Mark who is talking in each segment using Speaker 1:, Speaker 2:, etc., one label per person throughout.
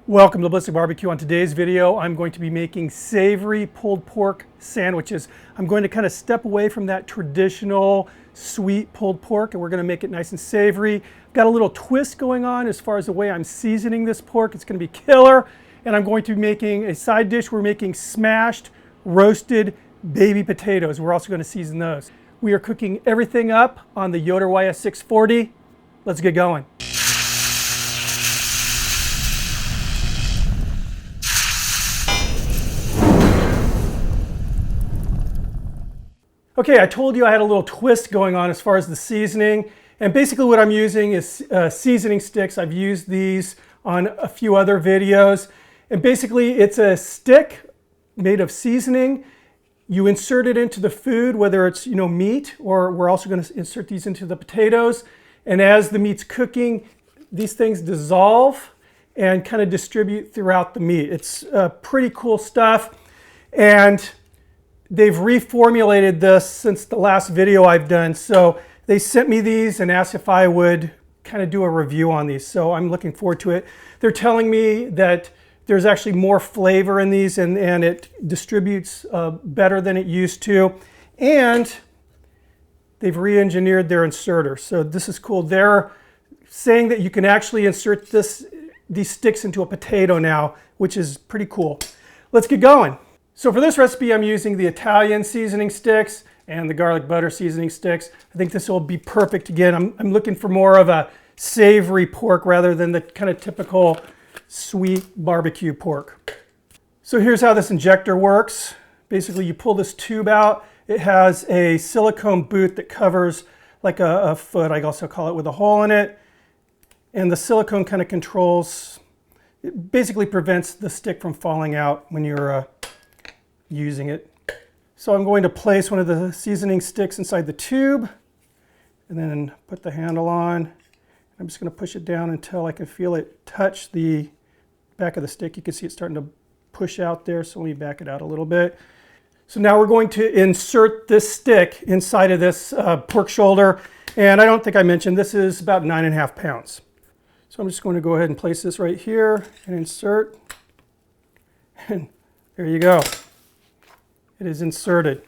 Speaker 1: Welcome to Ballistic BBQ. On today's video, I'm going to be making savory pulled pork sandwiches. I'm going to kind of step away from that traditional sweet pulled pork and we're going to make it nice and savory. Got a little twist going on as far as the way I'm seasoning this pork. It's going to be killer. And I'm going to be making a side dish. We're making smashed roasted baby potatoes. We're also going to season those. We are cooking everything up on the Yoder YS640. Let's get going. Okay, I told you I had a little twist going on as far as the seasoning, and basically what I'm using is seasoning sticks. I've used these on a few other videos, and basically it's a stick made of seasoning. You insert it into the food, whether it's meat, or we're also going to insert these into the potatoes, and as the meat's cooking, these things dissolve and kind of distribute throughout the meat. It's pretty cool stuff, and they've reformulated this since the last video I've done. So they sent me these and asked if I would kind of do a review on these. So I'm looking forward to it. They're telling me that there's actually more flavor in these and it distributes better than it used to. And they've re-engineered their inserter. So this is cool. They're saying that you can actually insert these sticks into a potato now, which is pretty cool. Let's get going. So for this recipe, I'm using the Italian seasoning sticks and the garlic butter seasoning sticks. I think this will be perfect. Again, I'm looking for more of a savory pork rather than the kind of typical sweet barbecue pork. So here's how this injector works. Basically, you pull this tube out. It has a silicone boot that covers like a foot, I also call it, with a hole in it. And the silicone kind of controls, it basically prevents the stick from falling out when you're using it. So I'm going to place one of the seasoning sticks inside the tube and then put the handle on. I'm just going to push it down until I can feel it touch the back of the stick. You can see it starting to push out there, so let me back it out a little bit. So now we're going to insert this stick inside of this pork shoulder, and I don't think I mentioned this is about 9.5 pounds. So I'm just going to go ahead and place this right here and insert, and there you go. It is inserted.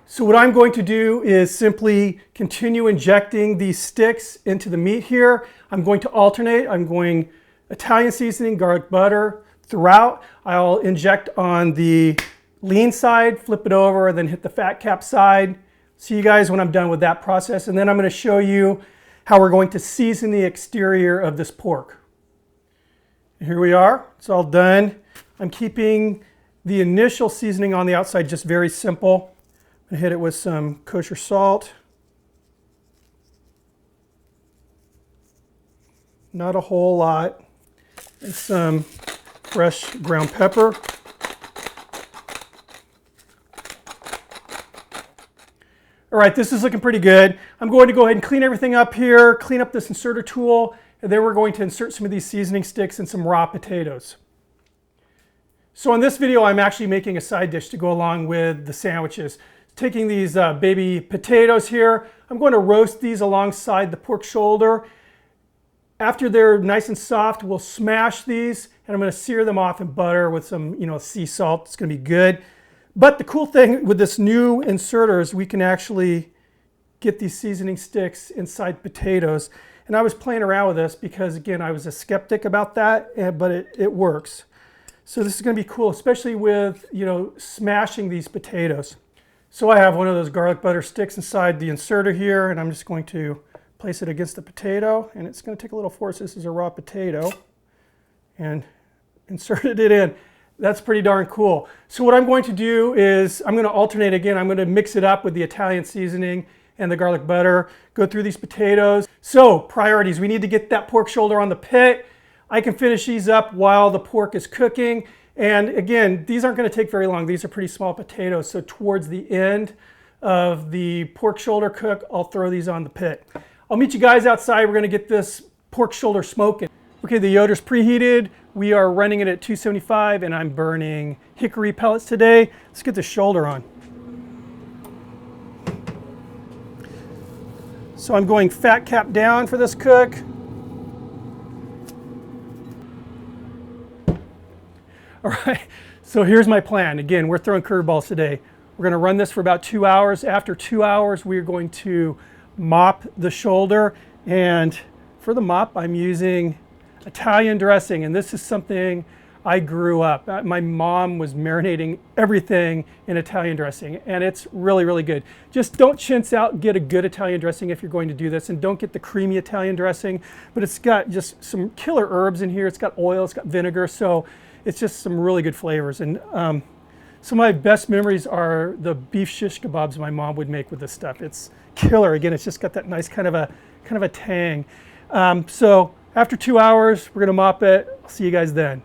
Speaker 1: So what I'm going to do is simply continue injecting these sticks into the meat here. I'm going to alternate. I'm going Italian seasoning, garlic butter throughout. I'll inject on the lean side, flip it over, then hit the fat cap side. See you guys when I'm done with that process. And then I'm going to show you how we're going to season the exterior of this pork. Here we are. It's all done. I'm keeping the initial seasoning on the outside just very simple. I'm going to hit it with some kosher salt. Not a whole lot. And some fresh ground pepper. All right, this is looking pretty good. I'm going to go ahead and clean everything up here, clean up this inserter tool, and then we're going to insert some of these seasoning sticks and some raw potatoes. So in this video, I'm actually making a side dish to go along with the sandwiches. Taking these baby potatoes here, I'm going to roast these alongside the pork shoulder. After they're nice and soft, we'll smash these, and I'm going to sear them off in butter with some, sea salt. It's going to be good. But the cool thing with this new inserter is we can actually get these seasoning sticks inside potatoes. And I was playing around with this because, again, I was a skeptic about that, but it works. So this is going to be cool, especially with, smashing these potatoes. So I have one of those garlic butter sticks inside the inserter here, and I'm just going to place it against the potato, and it's going to take a little force. This is a raw potato, and inserted it in. That's pretty darn cool. So what I'm going to do is I'm going to alternate again. I'm going to mix it up with the Italian seasoning and the garlic butter, go through these potatoes. So priorities, we need to get that pork shoulder on the pit. I can finish these up while the pork is cooking. And again, these aren't going to take very long. These are pretty small potatoes. So towards the end of the pork shoulder cook, I'll throw these on the pit. I'll meet you guys outside. We're going to get this pork shoulder smoking. Okay, the Yoder's preheated. We are running it at 275 and I'm burning hickory pellets today. Let's get the shoulder on. So I'm going fat cap down for this cook. All right, so here's my plan. Again, we're throwing curveballs today. We're gonna run this for about 2 hours. After 2 hours, we're going to mop the shoulder. And for the mop, I'm using Italian dressing. And this is something I grew up. My mom was marinating everything in Italian dressing, and it's really, really good. Just don't chintz out, get a good Italian dressing if you're going to do this, and don't get the creamy Italian dressing, but it's got just some killer herbs in here. It's got oil, it's got vinegar, so it's just some really good flavors. And some of my best memories are the beef shish kebabs my mom would make with this stuff. It's killer. Again, it's just got that nice kind of a tang. So after 2 hours, we're gonna mop it. I'll see you guys then.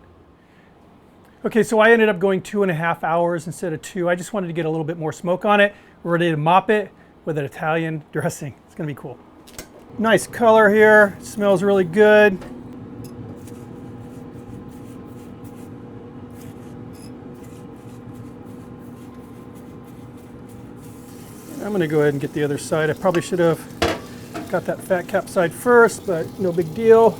Speaker 1: Okay, so I ended up going 2.5 hours instead of 2. I just wanted to get a little bit more smoke on it. We're ready to mop it with an Italian dressing. It's gonna be cool. Nice color here, smells really good. I'm gonna go ahead and get the other side. I probably should have got that fat cap side first, but no big deal.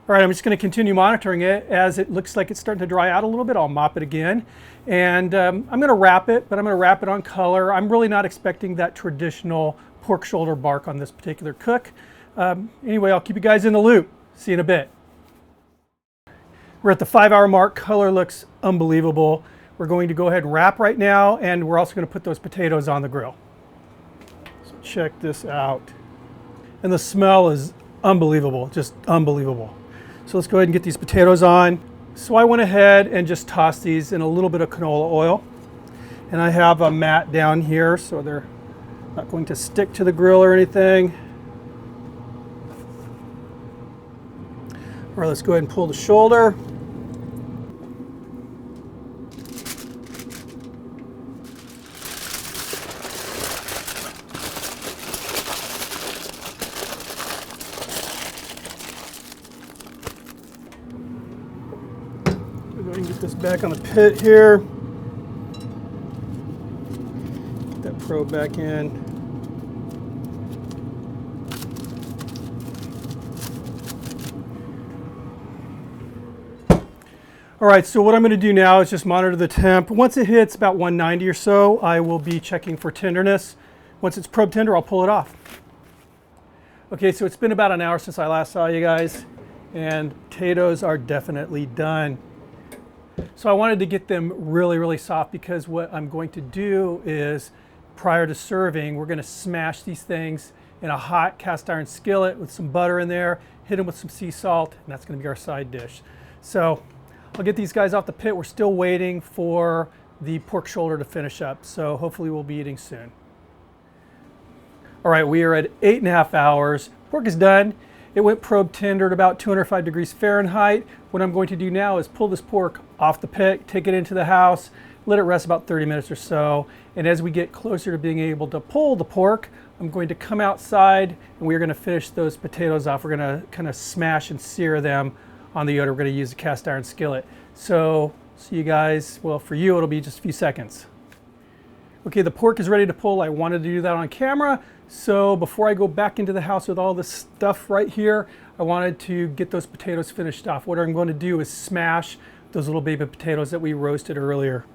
Speaker 1: All right, I'm just going to continue monitoring it. As it looks like it's starting to dry out a little bit, I'll mop it again. And I'm going to wrap it, but I'm going to wrap it on color. I'm really not expecting that traditional pork shoulder bark on this particular cook. Anyway, I'll keep you guys in the loop. See you in a bit. We're at the 5-hour mark. Color looks unbelievable. We're going to go ahead and wrap right now, and we're also going to put those potatoes on the grill. So check this out. And the smell is unbelievable, just unbelievable. So let's go ahead and get these potatoes on. So I went ahead and just tossed these in a little bit of canola oil. And I have a mat down here so they're not going to stick to the grill or anything. All right, let's go ahead and pull the shoulder. Get this back on the pit here. Get that probe back in. All right, so what I'm going to do now is just monitor the temp. Once it hits about 190 or so, I will be checking for tenderness. Once it's probe tender, I'll pull it off. Okay, so it's been about an hour since I last saw you guys, and potatoes are definitely done. So I wanted to get them really, really soft because what I'm going to do is, prior to serving, we're going to smash these things in a hot cast iron skillet with some butter in there, hit them with some sea salt, and that's going to be our side dish. So I'll get these guys off the pit. We're still waiting for the pork shoulder to finish up, so hopefully we'll be eating soon. All right, we are at 8.5 hours. Pork is done. It went probe tender at about 205 degrees Fahrenheit. What I'm going to do now is pull this pork off the pit, take it into the house, let it rest about 30 minutes or so. And as we get closer to being able to pull the pork, I'm going to come outside and we're going to finish those potatoes off. We're going to kind of smash and sear them on the yoder. We're going to use a cast iron skillet. So see you guys, well, for you, it'll be just a few seconds. Okay, the pork is ready to pull. I wanted to do that on camera. So before I go back into the house with all this stuff right here, I wanted to get those potatoes finished off. What I'm going to do is smash those little baby potatoes that we roasted earlier.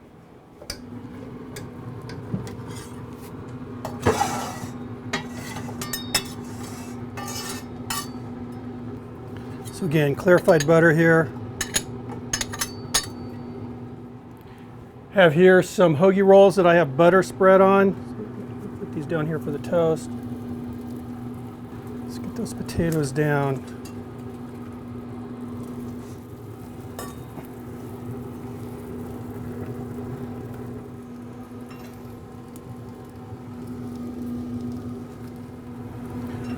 Speaker 1: So again, clarified butter here. Have here some hoagie rolls that I have butter spread on. Put these down here for the toast. Let's get those potatoes down.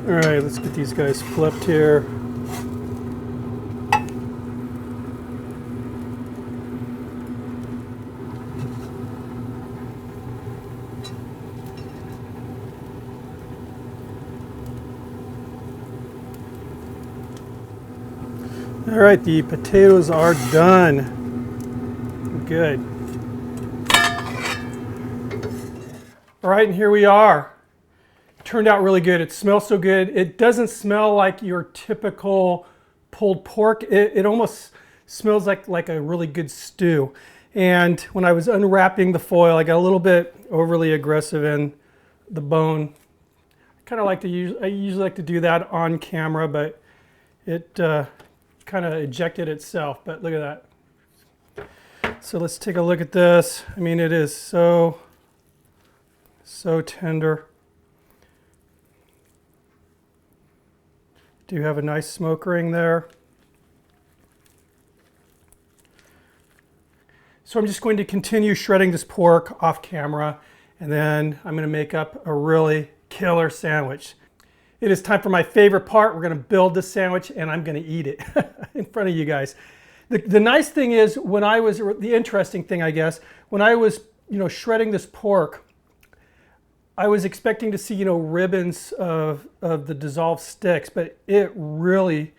Speaker 1: All right, let's get these guys flipped here. All right, the potatoes are done. Good. All right, and here we are. It turned out really good. It smells so good. It doesn't smell like your typical pulled pork. It almost smells like a really good stew. And when I was unwrapping the foil, I got a little bit overly aggressive in the bone. I usually like to do that on camera, but it kind of ejected itself. But look at that. So let's take a look at this. I mean, it is so tender. Do have a nice smoke ring there. So I'm just going to continue shredding this pork off camera, and then I'm going to make up a really killer sandwich. It is time for my favorite part. We're going to build this sandwich and I'm going to eat it in front of you guys. The nice thing is, the interesting thing, I guess, when I was, shredding this pork, I was expecting to see, ribbons of the dissolved Stix, but it really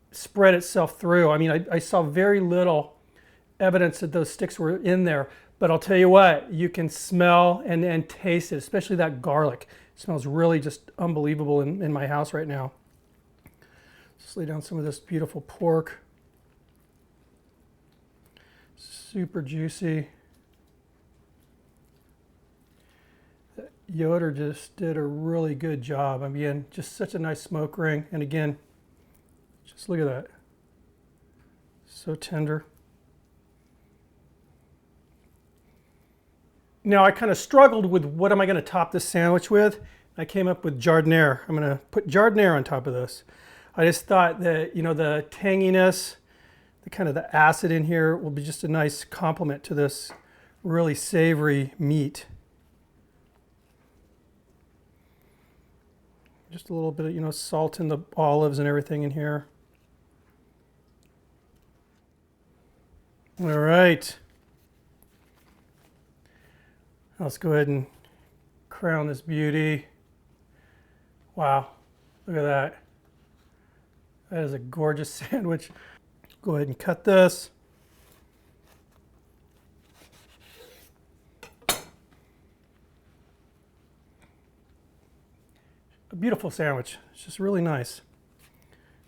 Speaker 1: spread itself through. I mean, I saw very little evidence that those Stix were in there, but I'll tell you what, you can smell and taste it, especially that garlic. It smells really just unbelievable in my house right now. Just lay down some of this beautiful pork. Super juicy. Yoder just did a really good job. I mean, just such a nice smoke ring. And again, just look at that. So tender. Now I kind of struggled with what am I going to top this sandwich with. I came up with Giardiniera. I'm going to put Giardiniera on top of this. I just thought that, the tanginess, the acid in here will be just a nice complement to this really savory meat. Just a little bit of, salt in the olives and everything in here. All right. Let's go ahead and crown this beauty. Wow, look at that. That is a gorgeous sandwich. Go ahead and cut this. A beautiful sandwich. It's just really nice.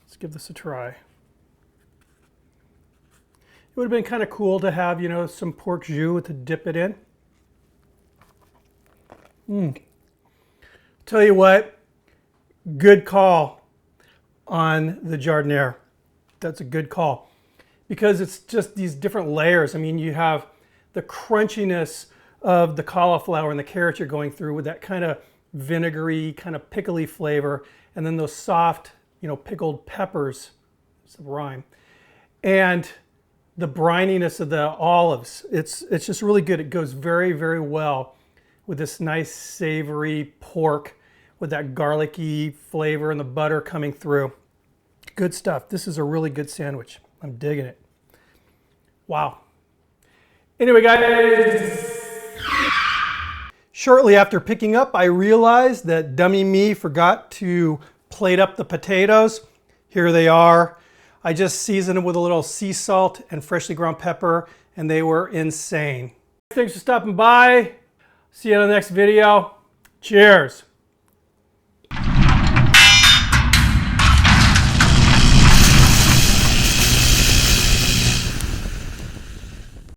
Speaker 1: Let's give this a try. It would have been kind of cool to have, some pork jus to dip it in. Tell you what, good call on the Giardiniera. That's a good call because it's just these different layers. I mean, you have the crunchiness of the cauliflower and the carrots you're going through with that kind of vinegary, kind of pickly flavor, and then those soft, pickled peppers, it's a rhyme, and the brininess of the olives. It's just really good. It goes very, very well with this nice savory pork with that garlicky flavor and the butter coming through. Good stuff. This is a really good sandwich. I'm digging it. Wow. Anyway, guys, shortly after picking up, I realized that dummy me forgot to plate up the potatoes. Here they are. I just seasoned them with a little sea salt and freshly ground pepper, and they were insane. Thanks for stopping by. See you in the next video. Cheers.